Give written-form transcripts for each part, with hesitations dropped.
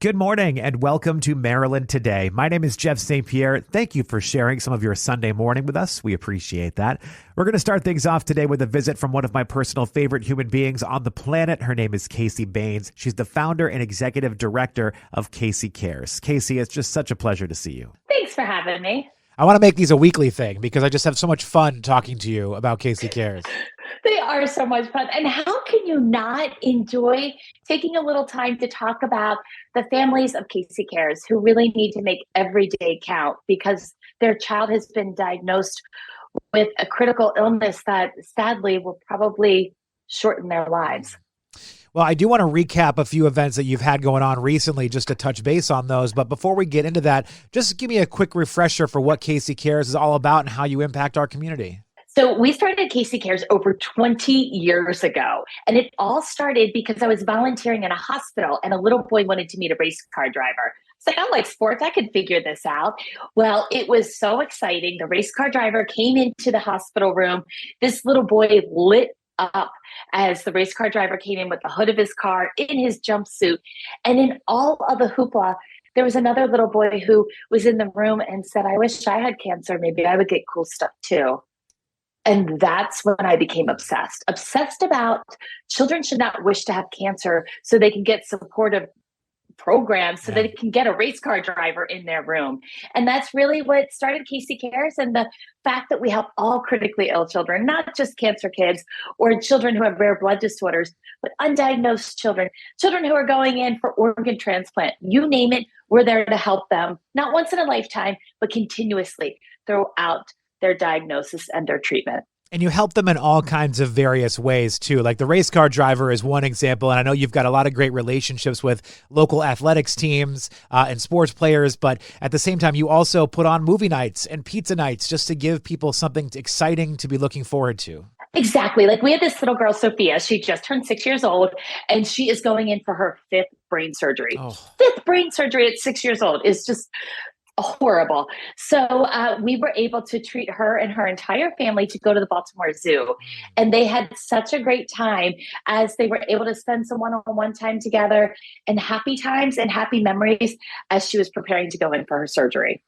Good morning and welcome to Maryland Today. My name is Jeff St. Pierre. Thank you for sharing some of your Sunday morning with us. We appreciate that. We're going to start things off today with a visit from one of my personal favorite human beings on the planet. Her name is Casey Baynes. She's the founder and executive director of Casey Cares. Casey, it's just such a pleasure to see you. Thanks for having me. I want to make these a weekly thing because I just have so much fun talking to you about Casey Cares. They are so much fun. And how can you not enjoy taking a little time to talk about the families of Casey Cares who really need to make every day count because their child has been diagnosed with a critical illness that sadly will probably shorten their lives. Well, I do want to recap a few events that you've had going on recently just to touch base on those. But before we get into that, just give me a quick refresher for what Casey Cares is all about and how you impact our community. So we started Casey Cares over 20 years ago. And it all started because I was volunteering in a hospital and a little boy wanted to meet a race car driver. It's like, I like sports. I could figure this out. Well, it was so exciting. The race car driver came into the hospital room. This little boy lit up as the race car driver came in with the hood of his car in his jumpsuit. And in all of the hoopla, there was another little boy who was in the room and said, I wish I had cancer. Maybe I would get cool stuff too. And that's when I became obsessed about children should not wish to have cancer so they can get supportive programs so that it can get a race car driver in their room. And that's really what started Casey Cares, and the fact that we help all critically ill children, not just cancer kids or children who have rare blood disorders, but undiagnosed children who are going in for organ transplant. You name it, we're there to help them, not once in a lifetime, but continuously throughout their diagnosis and their treatment. And you help them in all kinds of various ways, too. Like the race car driver is one example. And I know you've got a lot of great relationships with local athletics teams and sports players. But at the same time, you also put on movie nights and pizza nights just to give people something exciting to be looking forward to. Exactly. Like we had this little girl, Sophia. She just turned 6 years old and she is going in for her fifth brain surgery. Fifth brain surgery at 6 years old is just horrible. So we were able to treat her and her entire family to go to the Baltimore Zoo. And they had such a great time as they were able to spend some one-on-one time together and happy times and happy memories as she was preparing to go in for her surgery.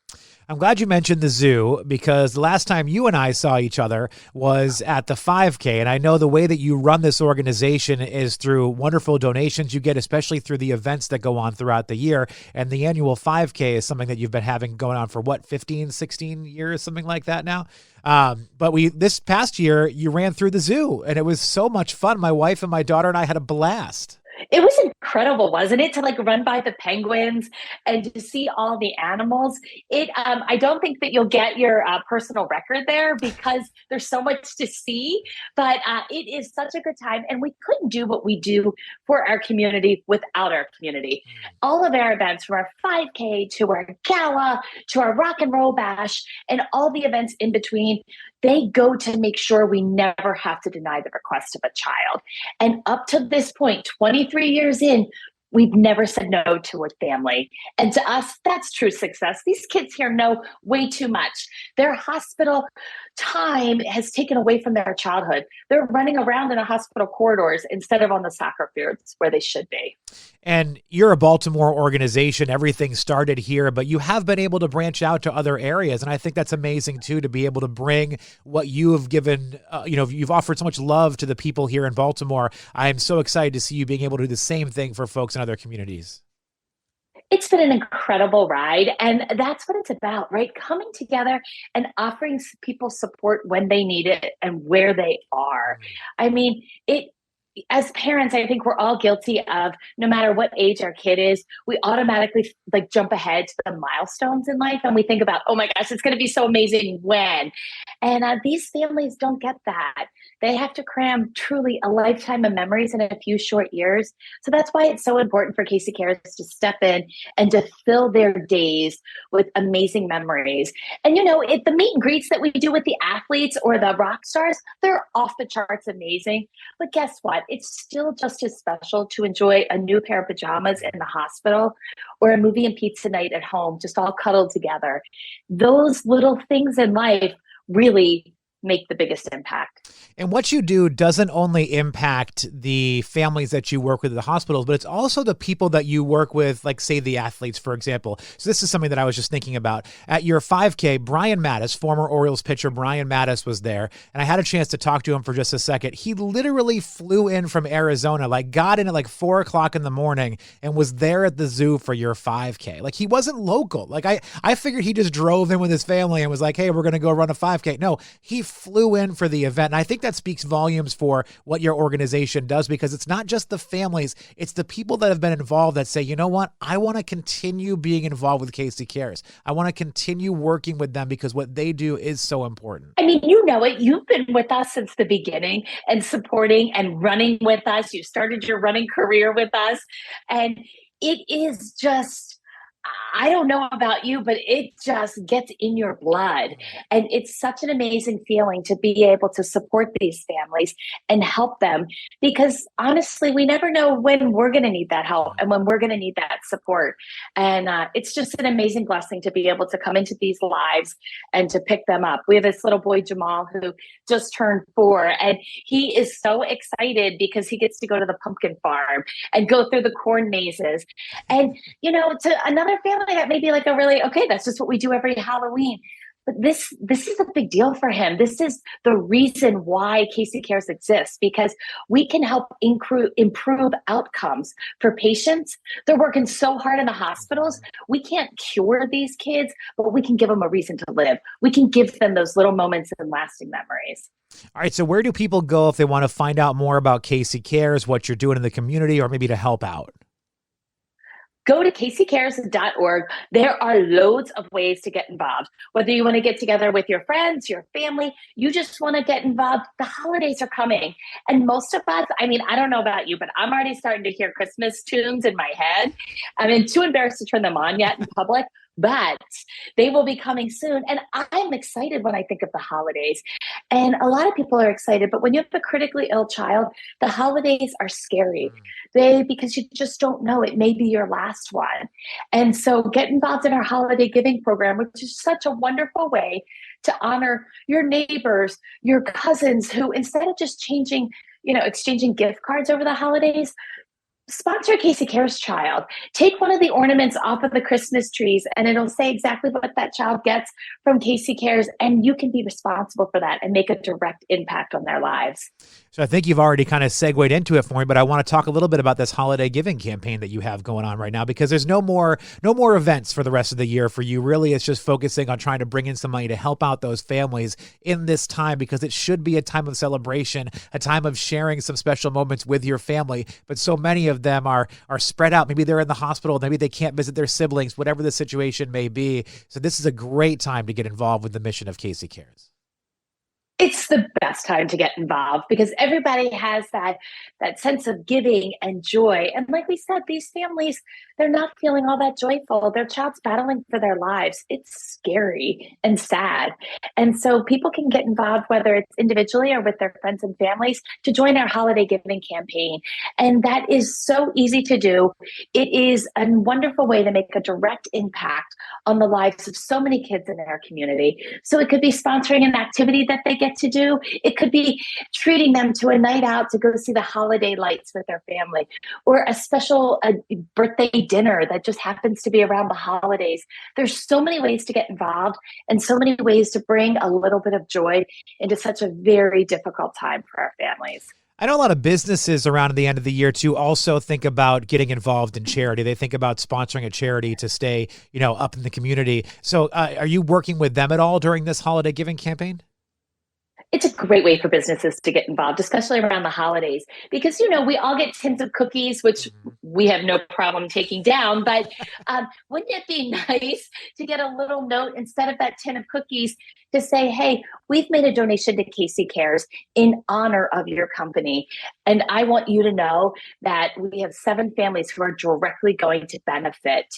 I'm glad you mentioned the zoo because the last time you and I saw each other was at the 5K. And I know the way that you run this organization is through wonderful donations you get, especially through the events that go on throughout the year. And the annual 5K is something that you've been having going on for 15, 16 years, something like that now. But this past year you ran through the zoo and it was so much fun. My wife and my daughter and I had a blast. It was incredible, wasn't it? To run by the penguins and to see all the animals. I don't think that you'll get your personal record there because there's so much to see, but it is such a good time. And we couldn't do what we do for our community without our community. All of our events, from our 5K to our gala, to our rock and roll bash, and all the events in between, they go to make sure we never have to deny the request of a child. And up to this point, 23 years in, we've never said no to a family. And to us, that's true success. These kids here know way too much. Their hospital time has taken away from their childhood. They're running around in the hospital corridors instead of on the soccer fields where they should be. And you're a Baltimore organization. Everything started here, but you have been able to branch out to other areas. And I think that's amazing, too, to be able to bring what you have given. You've offered so much love to the people here in Baltimore. I am so excited to see you being able to do the same thing for folks in other communities. It's been an incredible ride. And that's what it's about, right? Coming together and offering people support when they need it and where they are. I mean, as parents, I think we're all guilty of, no matter what age our kid is, we automatically jump ahead to the milestones in life. And we think about, oh my gosh, it's going to be so amazing when. And these families don't get that. They have to cram truly a lifetime of memories in a few short years. So that's why it's so important for Casey Cares to step in and to fill their days with amazing memories. And the meet and greets that we do with the athletes or the rock stars, they're off the charts amazing. But guess what? It's still just as special to enjoy a new pair of pajamas in the hospital or a movie and pizza night at home, just all cuddled together. Those little things in life really make the biggest impact. And what you do doesn't only impact the families that you work with at the hospitals, but it's also the people that you work with, like, say, the athletes, for example. So this is something that I was just thinking about. At your 5K, Brian Mattis, former Orioles pitcher Brian Mattis, was there, and I had a chance to talk to him for just a second. He literally flew in from Arizona, like got in at like 4 o'clock in the morning and was there at the zoo for your 5K. Like, he wasn't local. Like, I figured he just drove in with his family and was like, hey, we're going to go run a 5K. No, he flew in for the event. And I think that speaks volumes for what your organization does, because it's not just the families, it's the people that have been involved that say, you know what, I want to continue being involved with Casey Cares. I want to continue working with them because what they do is so important. I mean, you know it. You've been with us since the beginning and supporting and running with us. You started your running career with us. And it is just, I don't know about you, but it just gets in your blood. And it's such an amazing feeling to be able to support these families and help them, because honestly, we never know when we're going to need that help and when we're going to need that support. And it's just an amazing blessing to be able to come into these lives and to pick them up. We have this little boy, Jamal, who just turned 4, and he is so excited because he gets to go to the pumpkin farm and go through the corn mazes. And, you know, to another family that may be like a really, okay, that's just what we do every Halloween. But this is a big deal for him. This is the reason why Casey Cares exists, because we can help improve outcomes for patients. They're working so hard in the hospitals. We can't cure these kids, but we can give them a reason to live. We can give them those little moments and lasting memories. All right. So where do people go if they want to find out more about Casey Cares, what you're doing in the community, or maybe to help out? Go to caseycares.org. There are loads of ways to get involved. Whether you want to get together with your friends, your family, you just want to get involved. The holidays are coming. And most of us, I mean, I don't know about you, but I'm already starting to hear Christmas tunes in my head. I'm too embarrassed to turn them on yet in public, but they will be coming soon. And I'm excited when I think of the holidays. And a lot of people are excited, but when you have a critically ill child, the holidays are scary. Because you just don't know, it may be your last one. And so get involved in our holiday giving program, which is such a wonderful way to honor your neighbors, your cousins, who instead of just exchanging gift cards over the holidays, sponsor Casey Cares child. Take one of the ornaments off of the Christmas trees and it'll say exactly what that child gets from Casey Cares, and you can be responsible for that and make a direct impact on their lives. So I think you've already kind of segued into it for me, but I want to talk a little bit about this holiday giving campaign that you have going on right now, because there's no more events for the rest of the year for you. Really, it's just focusing on trying to bring in some money to help out those families in this time, because it should be a time of celebration, a time of sharing some special moments with your family. But so many of them are spread out. Maybe they're in the hospital, maybe they can't visit their siblings, whatever the situation may be. So this is a great time to get involved with the mission of Casey Cares. It's the best time to get involved because everybody has that sense of giving and joy. And like we said, these families, they're not feeling all that joyful. Their child's battling for their lives. It's scary and sad. And so people can get involved, whether it's individually or with their friends and families, to join our holiday giving campaign. And that is so easy to do. It is a wonderful way to make a direct impact on the lives of so many kids in our community. So it could be sponsoring an activity that they get to do. It could be treating them to a night out to go see the holiday lights with their family, or a special birthday dinner that just happens to be around the holidays. There's so many ways to get involved and so many ways to bring a little bit of joy into such a very difficult time for our families. I know a lot of businesses around the end of the year too also think about getting involved in charity. They think about sponsoring a charity to stay, up in the community. So are you working with them at all during this holiday giving campaign? It's a great way for businesses to get involved, especially around the holidays, because, we all get tins of cookies, which we have no problem taking down. But wouldn't it be nice to get a little note instead of that tin of cookies to say, hey, we've made a donation to Casey Cares in honor of your company. And I want you to know that we have 7 families who are directly going to benefit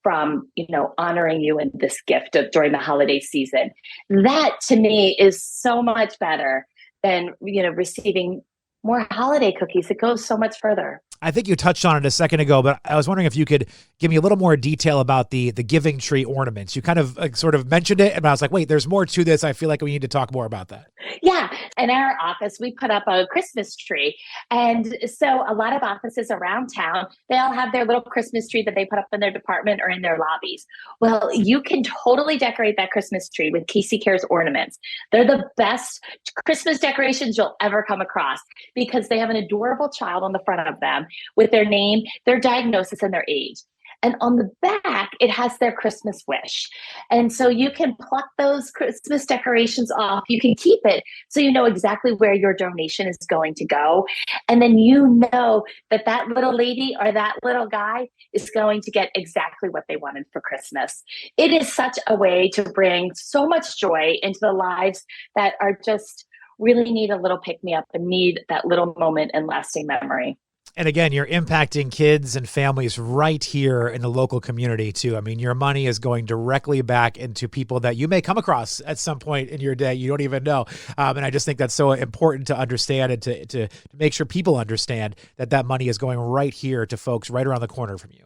from, honoring you in this gift during the holiday season. That to me is so much better than, receiving more holiday cookies. It goes so much further. I think you touched on it a second ago, but I was wondering if you could give me a little more detail about the giving tree ornaments. You kind of sort of mentioned it, and I was like, wait, there's more to this. I feel like we need to talk more about that. Yeah. In our office, we put up a Christmas tree. And so a lot of offices around town, they all have their little Christmas tree that they put up in their department or in their lobbies. Well, you can totally decorate that Christmas tree with Casey Cares ornaments. They're the best Christmas decorations you'll ever come across because they have an adorable child on the front of them with their name, their diagnosis, and their age. And on the back, it has their Christmas wish. And so you can pluck those Christmas decorations off. You can keep it so you know exactly where your donation is going to go. And then you know that that little lady or that little guy is going to get exactly what they wanted for Christmas. It is such a way to bring so much joy into the lives that are just really need a little pick-me-up and need that little moment and lasting memory. And again, you're impacting kids and families right here in the local community too. I mean, your money is going directly back into people that you may come across at some point in your day. You don't even know. And I just think that's so important to understand and to make sure people understand that that money is going right here to folks right around the corner from you.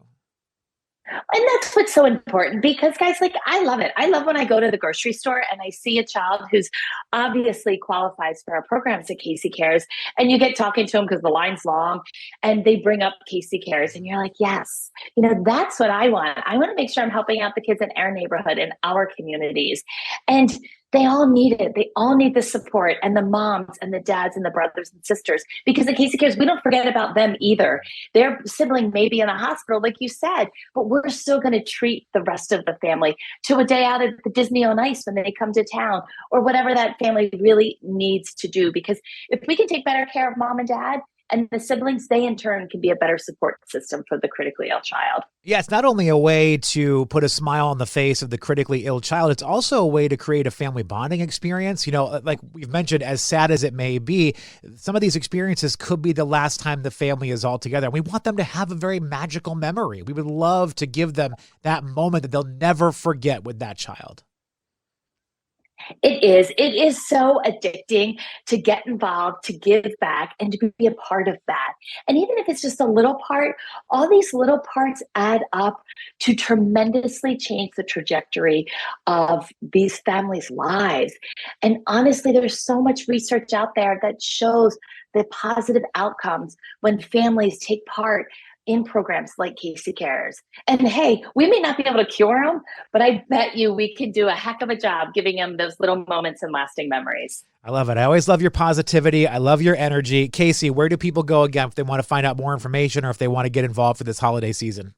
And that's what's so important because, guys, like, I love it. I love when I go to the grocery store and I see a child who's obviously qualifies for our programs at Casey Cares, and you get talking to them because the line's long and they bring up Casey Cares and you're like, yes, that's what I want. I want to make sure I'm helping out the kids in our neighborhood, in our communities. And they all need it. They all need the support, and the moms and the dads and the brothers and sisters, because the Casey Cares, we don't forget about them either. Their sibling may be in a hospital, like you said, but we're still going to treat the rest of the family to a day out at the Disney on Ice when they come to town, or whatever that family really needs to do. Because if we can take better care of mom and dad and the siblings, they in turn can be a better support system for the critically ill child. Yeah, it's not only a way to put a smile on the face of the critically ill child, it's also a way to create a family bonding experience. Like we've mentioned, as sad as it may be, some of these experiences could be the last time the family is all together. We want them to have a very magical memory. We would love to give them that moment that they'll never forget with that child. It is. It is so addicting to get involved, to give back, and to be a part of that. And even if it's just a little part, all these little parts add up to tremendously change the trajectory of these families' lives. And honestly, there's so much research out there that shows the positive outcomes when families take part in programs like Casey Cares. And hey, we may not be able to cure them, but I bet you we can do a heck of a job giving them those little moments and lasting memories. I love it. I always love your positivity. I love your energy. Casey, where do people go again if they want to find out more information or if they want to get involved for this holiday season?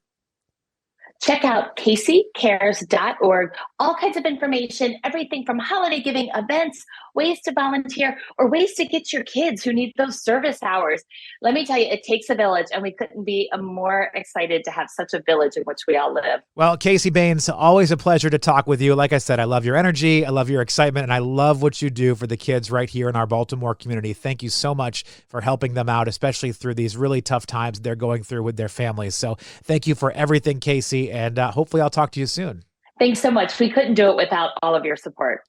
Check out caseycares.org. All kinds of information, everything from holiday giving events, ways to volunteer, or ways to get your kids who need those service hours. Let me tell you, it takes a village, and we couldn't be more excited to have such a village in which we all live. Well, Casey Baynes, always a pleasure to talk with you. Like I said, I love your energy, I love your excitement, and I love what you do for the kids right here in our Baltimore community. Thank you so much for helping them out, especially through these really tough times they're going through with their families. So thank you for everything, Casey. And hopefully I'll talk to you soon. Thanks so much. We couldn't do it without all of your support.